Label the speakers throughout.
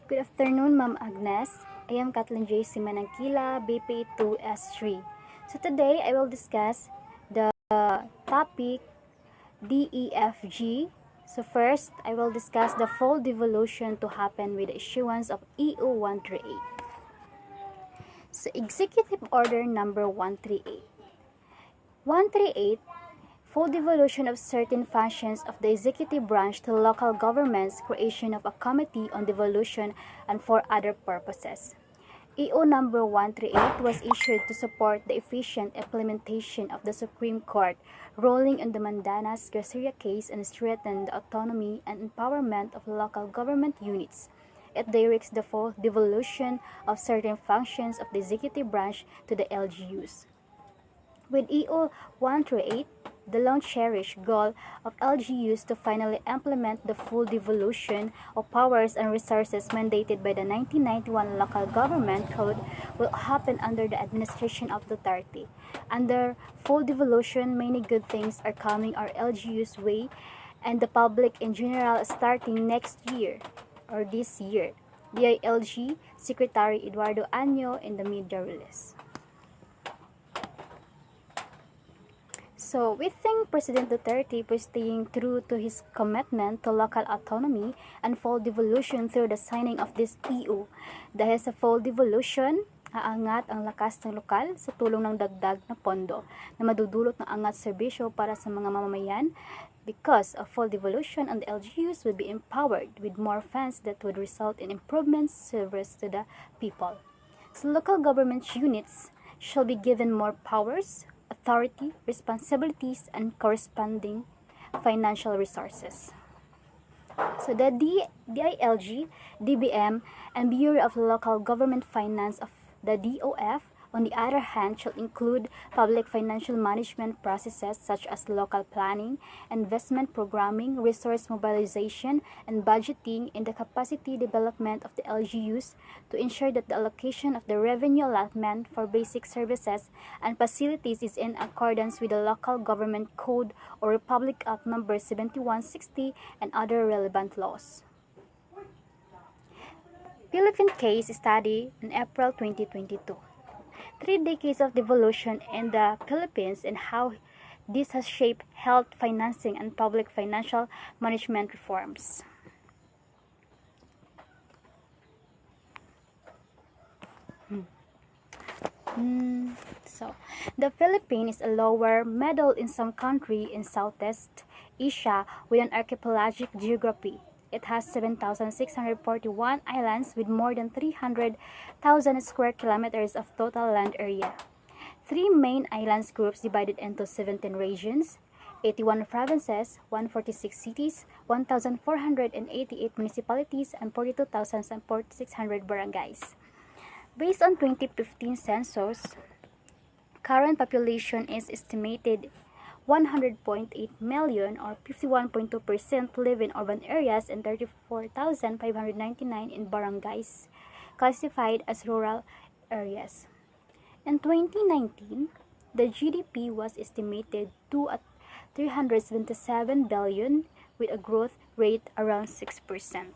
Speaker 1: Good afternoon, Ma'am Agnes. I am Kathleen J. Simanangkila, BP2S3. So today I will discuss the topic DEFG. So first, I will discuss the full devolution to happen with the issuance of EU 138. So Executive Order number 138. 138, full devolution of certain functions of the executive branch to local governments, creation of a committee on devolution and for other purposes. EO number 138 was issued to support the efficient implementation of the Supreme Court ruling on the Mandanas Garcia case and strengthen the autonomy and empowerment of local government units. It directs the full devolution of certain functions of the executive branch to the LGUs. With EO 138, the long-cherished goal of LGUs to finally implement the full devolution of powers and resources mandated by the 1991 Local Government Code will happen under the administration of Duterte. Under full devolution, many good things are coming our LGUs' way and the public in general starting next year or this year. DILG Secretary Eduardo Año in the media release. So, we think President Duterte was staying true to his commitment to local autonomy and full devolution through the signing of this EU. Dahil sa full devolution, aangat ang lakas ng lokal sa tulong ng dagdag na pondo na madudulot ng angat serbisyo para sa mga mamamayan. Because of full devolution, and the LGUs would be empowered with more funds that would result in improvements service to the people. So, local government units shall be given more powers, authority, responsibilities, and corresponding financial resources. So the DILG, DBM, and Bureau of Local Government Finance of the DOF, on the other hand, shall include public financial management processes such as local planning, investment programming, resource mobilization, and budgeting in the capacity development of the LGUs to ensure that the allocation of the revenue allotment for basic services and facilities is in accordance with the Local Government Code or Republic Act No. 7160 and other relevant laws. Philippine Case Study in April 2022. 3 decades of devolution in the Philippines and how this has shaped health financing and public financial management reforms. So, the Philippines is a lower middle income country in Southeast Asia with an archipelagic geography. It has 7,641 islands with more than 300,000 square kilometers of total land area. 3 main islands groups divided into 17 regions, 81 provinces, 146 cities, 1,488 municipalities, and 42,600 barangays. Based on 2015 census, current population is estimated 100.8 million or 51.2% live in urban areas and 34,599 in barangays classified as rural areas. In 2019, the GDP was estimated to at 377 billion with a growth rate around 6%.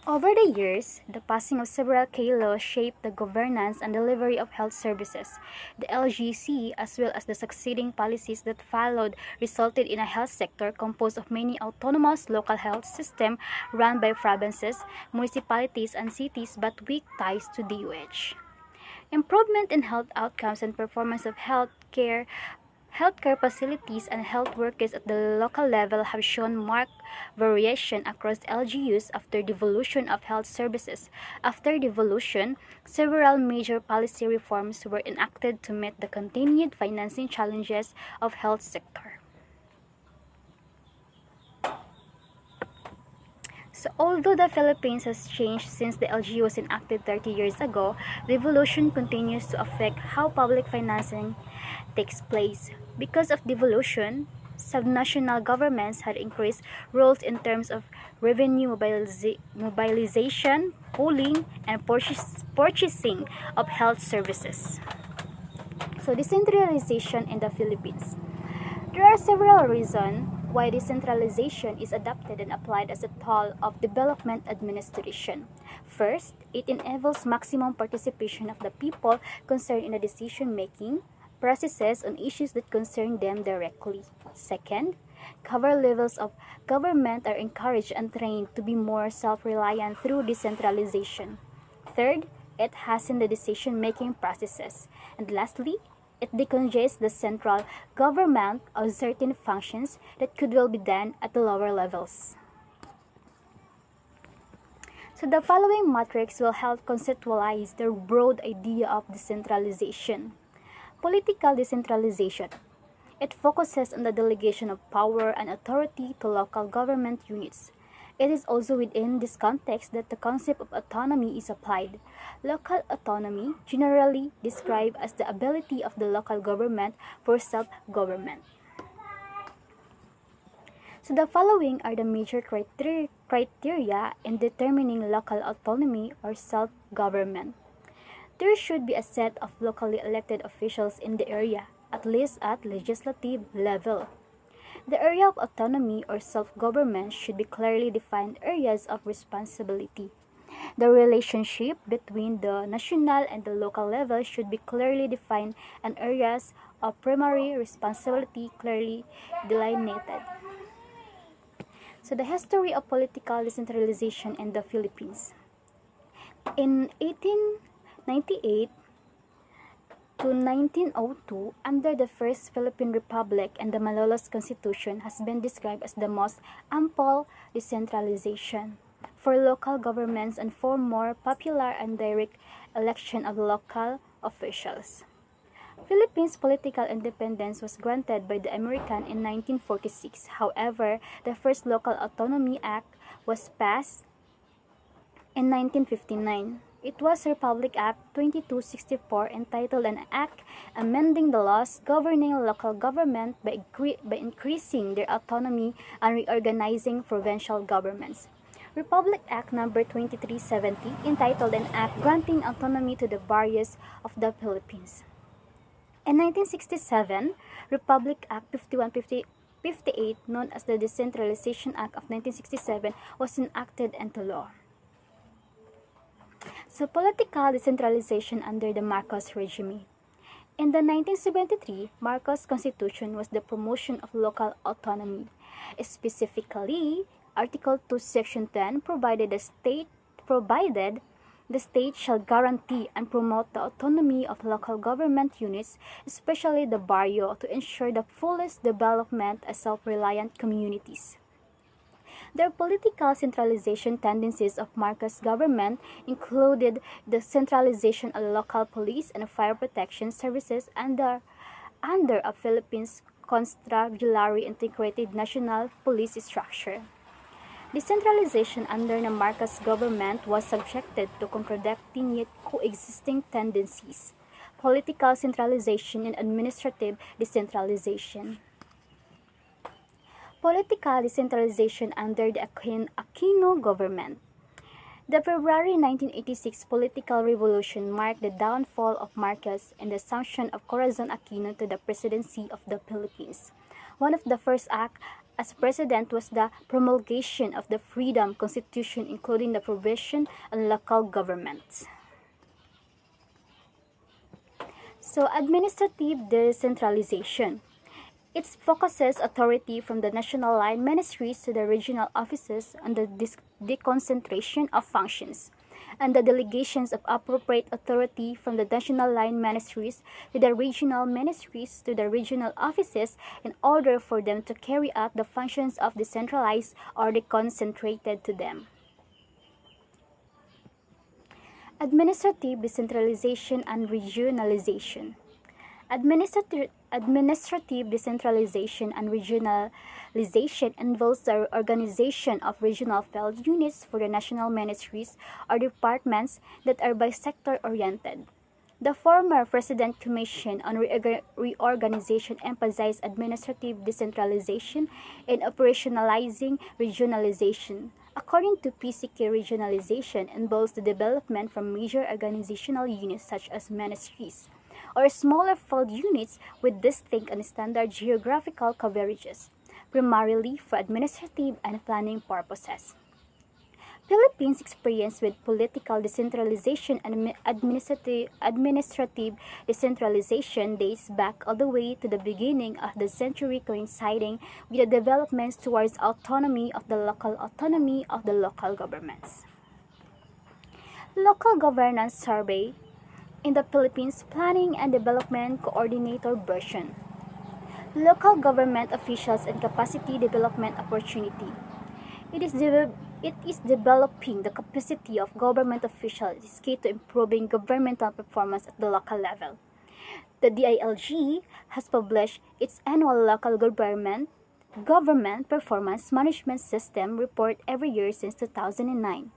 Speaker 1: Over the years, the passing of several key laws shaped the governance and delivery of health services. The LGC, as well as the succeeding policies that followed, resulted in a health sector composed of many autonomous local health systems run by provinces, municipalities, and cities but weak ties to DOH. Improvement in health outcomes and performance of healthcare facilities and health workers at the local level have shown marked variation across LGUs after devolution of health services. After devolution, several major policy reforms were enacted to meet the continued financing challenges of health sector. So, although the Philippines has changed since the LGU was enacted 30 years ago, devolution continues to affect how public financing takes place. Because of devolution, subnational governments had increased roles in terms of revenue mobilization, pooling, and purchasing of health services. So, decentralization in the Philippines. There are several reasons why decentralization is adopted and applied as a tool of development administration. First, it enables maximum participation of the people concerned in the decision-making processes on issues that concern them directly. Second, cover levels of government are encouraged and trained to be more self-reliant through decentralization. Third, it hastens the decision-making processes. And lastly, it decongest the central government of certain functions that could well be done at the lower levels. So the following matrix will help conceptualize the broad idea of decentralization. Political decentralization. It focuses on the delegation of power and authority to local government units. It is also within this context that the concept of autonomy is applied. Local autonomy, generally described as the ability of the local government for self-government. So the following are the major criteria in determining local autonomy or self-government. There should be a set of locally elected officials in the area, at least at legislative level. The area of autonomy or self-government should be clearly defined areas of responsibility. The relationship between the national and the local level should be clearly defined and areas of primary responsibility clearly delineated. So the history of political decentralization in the Philippines. In 1898 to 1902, under the First Philippine Republic and the Malolos Constitution has been described as the most ample decentralization for local governments and for more popular and direct election of local officials. Philippines' political independence was granted by the American in 1946. However, the first Local Autonomy Act was passed in 1959. It was Republic Act 2264 entitled an act amending the laws governing local government by increasing their autonomy and reorganizing provincial governments. Republic Act No. 2370 entitled an act granting autonomy to the barrios of the Philippines. In 1967, Republic Act 5158, known as the Decentralization Act of 1967, was enacted into law. So, political decentralization under the Marcos regime. In the 1973 Marcos Constitution was the promotion of local autonomy. Specifically, Article 2, Section 10 provided the state shall guarantee and promote the autonomy of local government units, especially the barrio, to ensure the fullest development as self-reliant communities. Their political centralization tendencies of Marcos government included the centralization of local police and fire protection services under a Philippines constabulary integrated national police structure. Decentralization under the Marcos government was subjected to contradicting yet coexisting tendencies: political centralization and administrative decentralization. Political decentralization under the Aquino government. The February 1986 political revolution marked the downfall of Marcos and the assumption of Corazon Aquino to the presidency of the Philippines. One of the first acts as president was the promulgation of the Freedom Constitution, including the provision on local governments. So, administrative decentralization. It focuses authority from the national line ministries to the regional offices on the deconcentration of functions, and the delegations of appropriate authority from the national line ministries to the regional ministries to the regional offices in order for them to carry out the functions of decentralized or deconcentrated to them. Administrative decentralization and regionalization. Administrative decentralization and regionalization involves the organization of regional field units for the national ministries or departments that are by sector oriented. The former President Commission on Reorganization emphasized administrative decentralization in operationalizing regionalization. According to PCK, regionalization involves the development from major organizational units such as ministries or smaller field units with distinct and standard geographical coverages. primarily for administrative and planning purposes. Philippines' experience with political decentralization and administrative decentralization dates back all the way to the beginning of the century, coinciding with the developments towards autonomy of the local governments. Local Governance Survey in the Philippines Planning and Development Coordinator version. Local government officials and capacity development opportunity. It is developing the capacity of government officials is key to improving governmental performance at the local level. The DILG has published its annual local government performance management system report every year since 2009.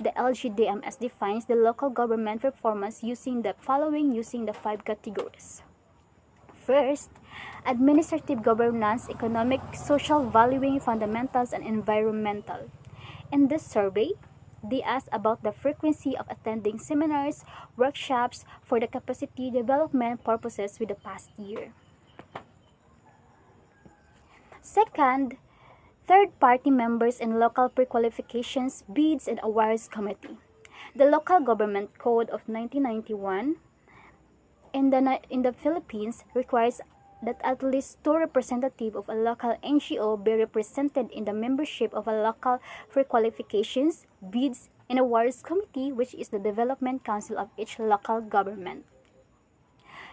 Speaker 1: The LGDMS defines the local government performance using the 5 categories. First, administrative governance, economic, social valuing, fundamentals, and environmental. In this survey, they asked about the frequency of attending seminars, workshops for the capacity development purposes with the past year. Second, third-party members in local pre-qualifications, bids, and awards committee. The Local Government Code of 1991 in the Philippines requires that at least 2 representatives of a local NGO be represented in the membership of a local pre-qualifications, bids, and awards committee, which is the development council of each local government.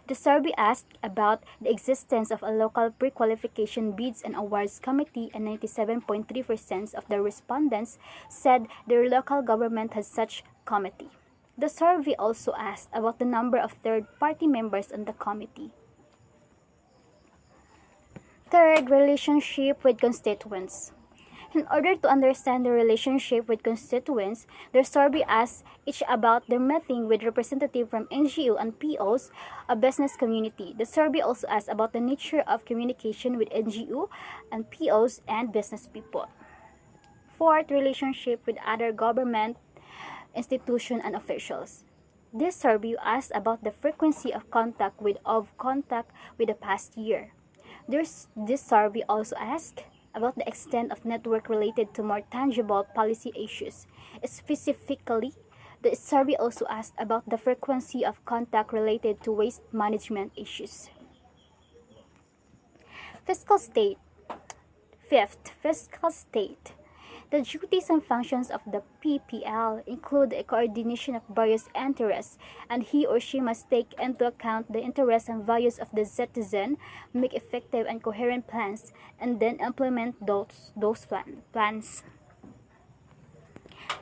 Speaker 1: The survey asked about the existence of a local pre-qualification bids and awards committee, and 97.3% of the respondents said their local government has such committee. The survey also asked about the number of third-party members on the committee. Third, relationship with constituents. In order to understand the relationship with constituents, the survey asked each about their meeting with representatives from NGO and POs, a business community. The survey also asked about the nature of communication with NGO and POs and business people. Fourth, relationship with other government institutions and officials. This survey asked about the frequency of contact with the past year. This survey also asked about the extent of network related to more tangible policy issues. Specifically, the survey also asked about the frequency of contact related to waste management issues. Fiscal state. Fifth, fiscal state. The duties and functions of the PPL include the coordination of various interests, and he or she must take into account the interests and values of the citizen, make effective and coherent plans, and then implement those plans.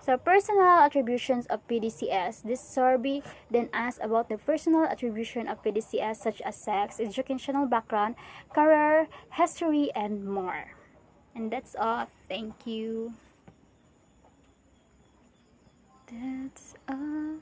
Speaker 1: So, personal attributions of PDCS. This survey then asks about the personal attribution of PDCS, such as sex, educational background, career, history, and more. And that's all. Thank you. That's all.